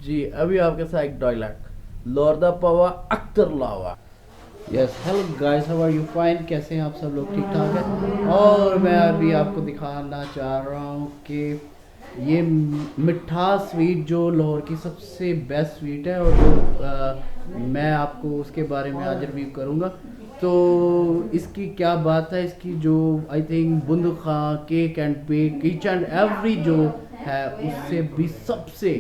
जी अभी आपके साथ एक डायलॉग लोरदा पवा अख्तर लावा। Yes hello guys, how are you fine? कैसे हैं आप सब लोग? ठीक ठाक है। और मैं अभी आपको दिखाना चाह रहा हूँ कि ये मिठास स्वीट जो लाहौर की सबसे बेस्ट स्वीट है और जो मैं आपको उसके बारे में आज रिव्यू करूँगा। तो इसकी क्या बात है, इसकी जो आई थिंक बुंद खां cake and bake each and every जो है उससे भी सबसे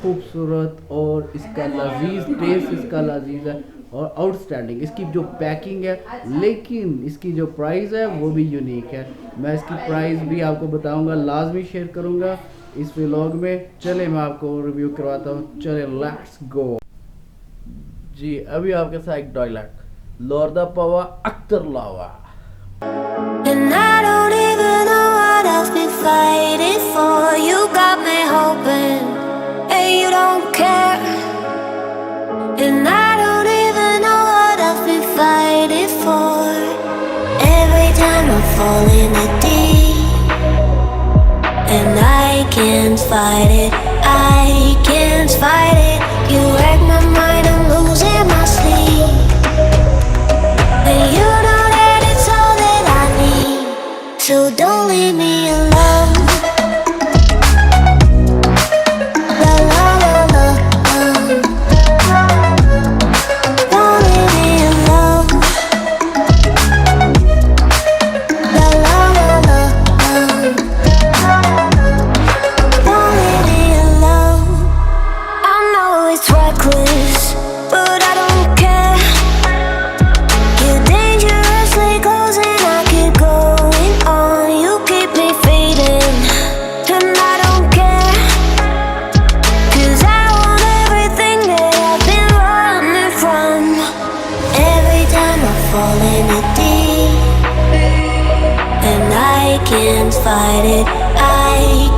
खूबसूरत और इसका लजीज टेस्ट इसका लजीज है और आउटस्टैंडिंग इसकी जो पैकिंग है, लेकिन इसकी जो प्राइस है वो भी यूनिक है। मैं इसकी प्राइस भी आपको बताऊंगा, लाजमी शेयर करूंगा इस व्लॉग में। चले मैं आपको रिव्यू करवाता हूँ, चले लेट्स गो। जी अभी आपके साथ एक डायलॉग लोरदा पवा अख्तर लावा। And I don't even know what I've been fighting for. You got me hoping, and you don't care. And I don't even know what I've been fighting for. Every time I fall in the deep, and I can't fight it, I can't fight it. You wreck my mind, I'm losing my sleep. And you know that it's all that I need, so don't leave me alone. La la la la, don't leave me alone. La la la la, don't leave me alone. I know it's reckless, but I don't care. You're dangerously close and I keep going on. You keep me fading, and I don't care. 'Cause I want everything that I've been running from. Every time I fall in the deep, and I can't fight it, I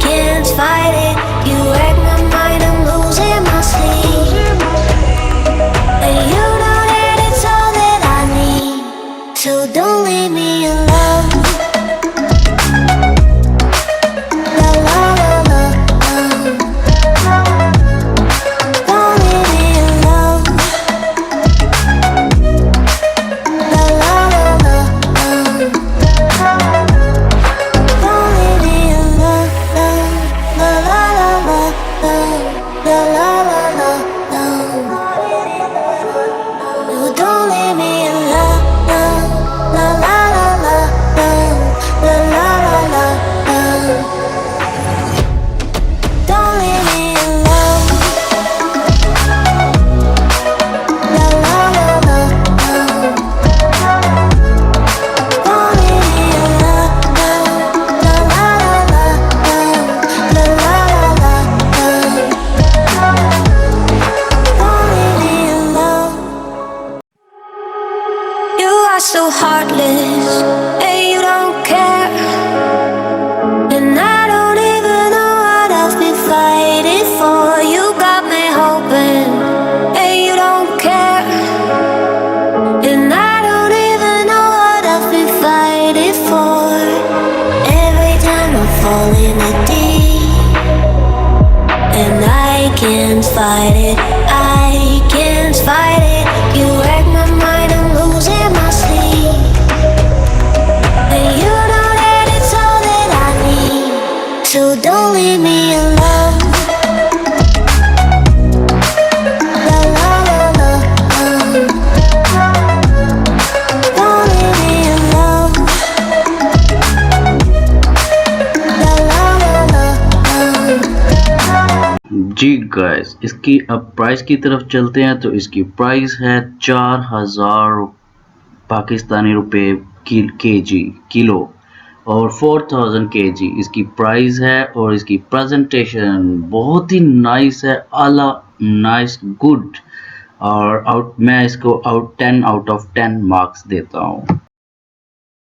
can't fight it. You wreck my mind, I'm losing my sleep. And you know that it's all that I need, so don't leave me alone. La la la la, don't leave me alone. La la la la, don't leave me alone. La la la la, la la la la, no, don't leave me alone. La la la la, la la la la, don't leave me alone. La la la la, don't leave me alone. La la la la, la la la la, don't leave me alone. You are so heartless, and you don't care. And I don't even know what I've been fighting for. You got me hoping, and you don't care. And I don't even know what I've been fighting for. Every time I fall in the deep, and I can't fight it, I can't fight it. You wreck my mind, I'm losing my sleep. And you know that it's all that I need, so don't leave me alone. La la la la, don't leave me alone. La la la la, ji guys इसकी अब price की तरफ चलते हैं। तो इसकी price है 4000 पाकिस्तानी रुपए केजी किलो और 4000 केजी इसकी प्राइस है। और इसकी प्रेजेंटेशन बहुत ही नाइस है, आला नाइस गुड। और मैं इसको 10 आउट ऑफ 10 मार्क्स देता हूँ।